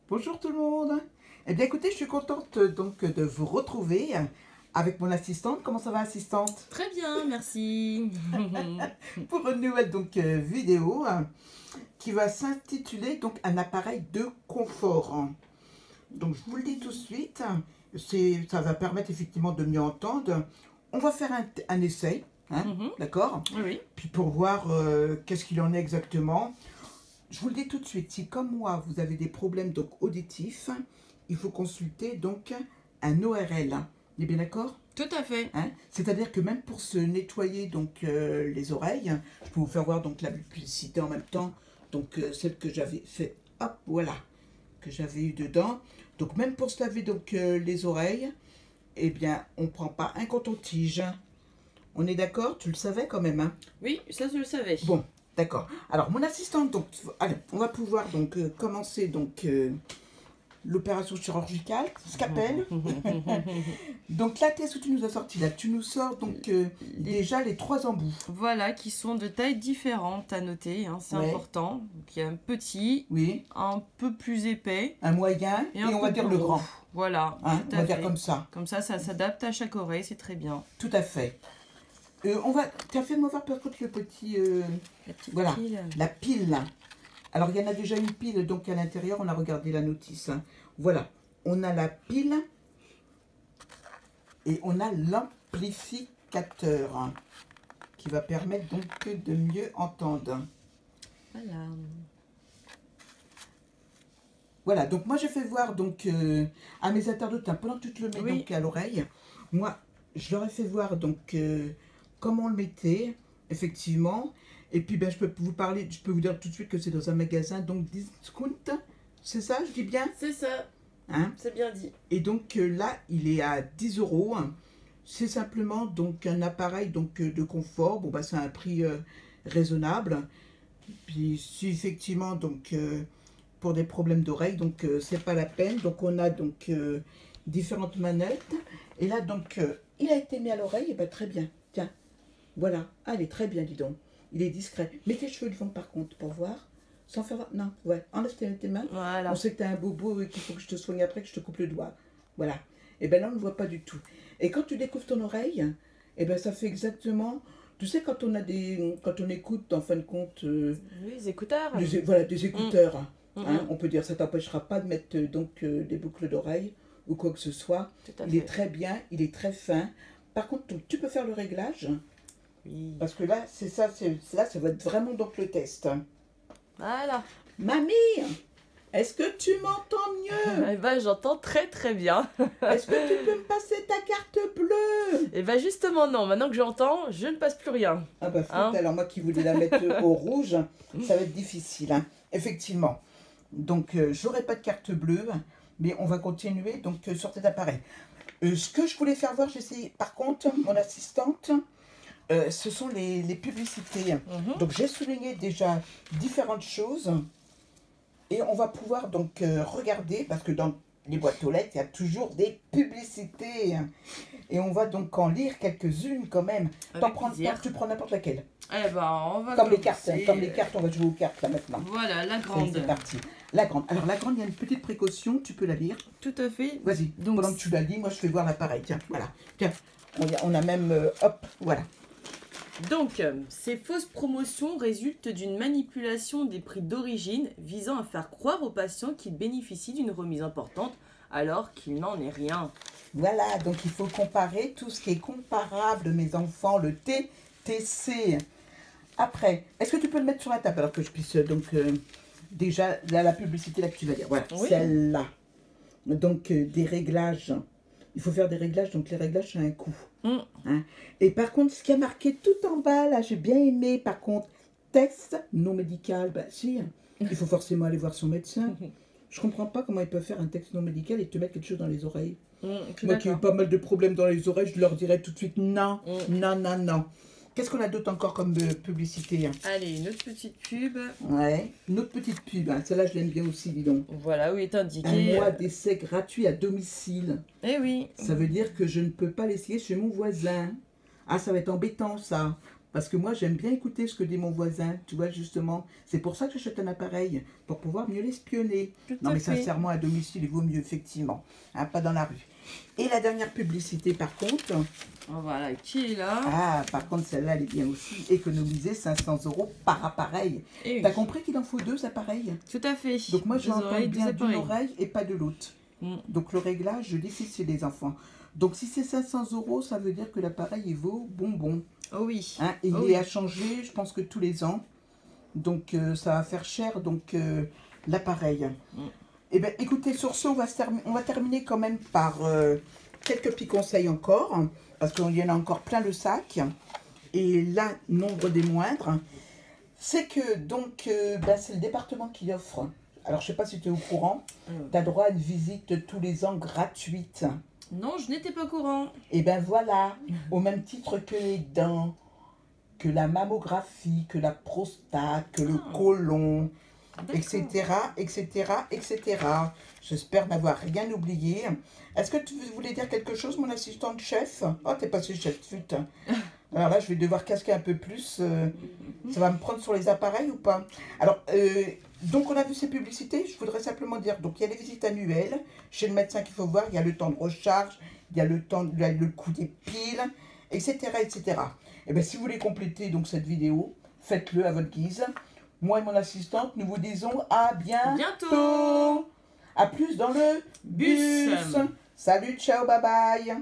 Bonjour tout le monde. Eh bien écoutez, je suis contente donc de vous retrouver avec mon assistante. Comment ça va, assistante? Très bien, merci. Pour une nouvelle donc vidéo qui va s'intituler donc un appareil de confort. Donc je vous le dis tout de suite, ça va permettre effectivement de mieux entendre. On va faire un essai, hein, d'accord? Oui. Puis pour voir qu'est-ce qu'il en est exactement. Je vous le dis tout de suite, si comme moi vous avez des problèmes donc auditifs, il faut consulter donc un ORL. On est bien d'accord? Tout à fait. Hein? C'est-à-dire que même pour se nettoyer donc les oreilles, je peux vous faire voir donc la publicité en même temps, donc celle que j'avais fait, hop, voilà, que j'avais eu dedans. Donc même pour se laver donc les oreilles, eh bien on ne prend pas un coton-tige. On est d'accord? Tu le savais quand même, hein? Oui, ça je le savais. Bon, d'accord. Alors mon assistante, donc, allez, on va pouvoir donc commencer donc l'opération chirurgicale, scalpel. Donc là, qu'est-ce que tu nous as sorti là? Tu nous sors donc déjà les 3 embouts. Voilà, qui sont de tailles différentes à noter, hein, c'est important. Donc, il y a un petit, Oui. un peu plus épais. Un moyen et on va dire le grand. Voilà, hein, tout on va à dire fait. comme ça. Comme ça s'adapte à chaque oreille, c'est très bien. Tout à fait. Tu as fait moi voir par contre le petit... La petite voilà, pile. la pile. Alors il y en a déjà une pile donc à l'intérieur, on a regardé la notice. Hein. Voilà, on a la pile et on a l'amplificateur hein, qui va permettre donc de mieux entendre. Voilà. Voilà, donc moi je fais voir donc à mes internautes, hein, pendant que tu te le mets Oui. donc à l'oreille, moi je leur ai fait voir donc comment on le mettait, effectivement. Et puis ben, je peux vous dire tout de suite que c'est dans un magasin, donc Discount, c'est ça, je dis bien? C'est ça, Hein? c'est bien dit. Et donc là, il est à 10 €. C'est simplement donc un appareil donc, de confort. Bon, bah, c'est un prix raisonnable. Puis si effectivement, donc, pour des problèmes d'oreille, donc c'est pas la peine. Donc on a donc différentes manettes. Et là, donc, il a été mis à l'oreille. Et ben très bien. Tiens, voilà. Ah, il est très bien, dis donc. Il est discret. Mets tes cheveux devant par contre pour voir. Sans faire... Non, ouais. Enlève tes mains. Voilà. On sait que tu as un bobo et qu'il faut que je te soigne après, que je te coupe le doigt. Voilà. Et bien là, on ne le voit pas du tout. Et quand tu découvres ton oreille, et ben ça fait exactement... Tu sais, quand on écoute, en fin de compte... Oui, les écouteurs. Voilà, des écouteurs. Hein, on peut dire, ça t'empêchera pas de mettre donc des boucles d'oreilles ou quoi que ce soit. Il est très bien, il est très fin. Par contre, tu peux faire le réglage. Oui. Parce que là, ça va être vraiment donc le test. Voilà. Mamie, est-ce que tu m'entends mieux? Eh ben, j'entends très très bien. Est-ce que tu peux me passer ta carte bleue? Eh ben justement non, maintenant que j'entends, je ne passe plus rien. Ah bah flûte, alors moi qui voulais la mettre au rouge, ça va être difficile, hein. Effectivement. Donc j'aurai pas de carte bleue, mais on va continuer donc sur cet appareil. Ce que je voulais faire voir, j'essaie par contre, mon assistante, ce sont les publicités. Donc j'ai souligné déjà différentes choses. Et on va pouvoir donc regarder, parce que dans les boîtes aux lettres, il y a toujours des publicités. Et on va donc en lire quelques-unes quand même. Tu prends n'importe laquelle. Eh ben, on va Comme les cartes, on va jouer aux cartes là maintenant. Voilà, la grande. C'est parti. La grande. Alors la grande, il y a une petite précaution, tu peux la lire. Tout à fait. Vas-y, donc pendant que tu la lis, moi je fais voir l'appareil. Tiens, voilà. Tiens, on a même, hop, voilà. Donc, ces fausses promotions résultent d'une manipulation des prix d'origine visant à faire croire aux patients qu'ils bénéficient d'une remise importante alors qu'il n'en est rien. Voilà, donc il faut comparer tout ce qui est comparable, mes enfants, le TTC. Après, est-ce que tu peux le mettre sur la table alors que je puisse donc déjà là, la publicité là que tu vas dire. Voilà, oui. Celle-là. Donc des réglages. Il faut faire des réglages, donc les réglages ça a un coût. Hein. Et par contre, ce qui a marqué tout en bas, là, j'ai bien aimé, par contre, test non médical, bah si, il faut forcément aller voir son médecin. Je comprends pas comment ils peuvent faire un texte non médical et te mettre quelque chose dans les oreilles. Moi qui ai eu pas mal de problèmes dans les oreilles, je leur dirais tout de suite non, non, non, non. Qu'est-ce qu'on a d'autre encore comme publicité? Allez, une autre petite pub. Ouais, une autre petite pub. Hein. Celle-là, je l'aime bien aussi, dis donc. Voilà, où est indiqué... Un mois d'essai gratuit à domicile. Eh oui. Ça veut dire que je ne peux pas l'essayer chez mon voisin. Ah, ça va être embêtant, ça. Parce que moi, j'aime bien écouter ce que dit mon voisin, tu vois, justement. C'est pour ça que j'achète un appareil, pour pouvoir mieux l'espionner. Tout Non, à mais fait. sincèrement, à domicile, il vaut mieux, effectivement. Hein, pas dans la rue. Et la dernière publicité, par contre, Oh, voilà, qui est là? par contre, celle-là, elle est bien aussi. Économiser 500 € par appareil. Et oui. T'as compris qu'il en faut 2 appareils? Tout à fait. Donc moi, je Deux l'entends oreilles, bien deux d'une appareils. oreille et pas de l'autre. Mm. Donc le réglage, je décide chez les enfants. Donc si c'est 500 €, ça veut dire que l'appareil, il vaut bonbon. Oh oui. Hein, et Oh il oui. est à changer, je pense que tous les ans. Donc ça va faire cher, donc l'appareil. Mm. Eh bien, écoutez, sur ce, on va terminer quand même par quelques petits conseils encore, parce qu'il y en a encore plein le sac. Et là, nombre des moindres, c'est que donc, c'est le département qui offre. Alors, je ne sais pas si tu es au courant, tu as droit à une visite tous les ans gratuite. Non, je n'étais pas au courant. Et ben voilà, au même titre que les dents, que la mammographie, que la prostate, que le côlon, etc., etc., etc. J'espère n'avoir rien oublié. Est-ce que tu voulais dire quelque chose, mon assistante chef? Oh, t'es passé chef, putain. Alors là, je vais devoir casquer un peu plus. Ça va me prendre sur les appareils ou pas? Alors, donc on a vu ces publicités. Je voudrais simplement dire, donc il y a les visites annuelles chez le médecin qu'il faut voir. Il y a le temps de recharge, il y a le coût des piles, etc., etc. Et bien, si vous voulez compléter donc cette vidéo, faites-le à votre guise. Moi et mon assistante, nous vous disons à bientôt. À plus dans le bus. Salut, ciao, bye bye.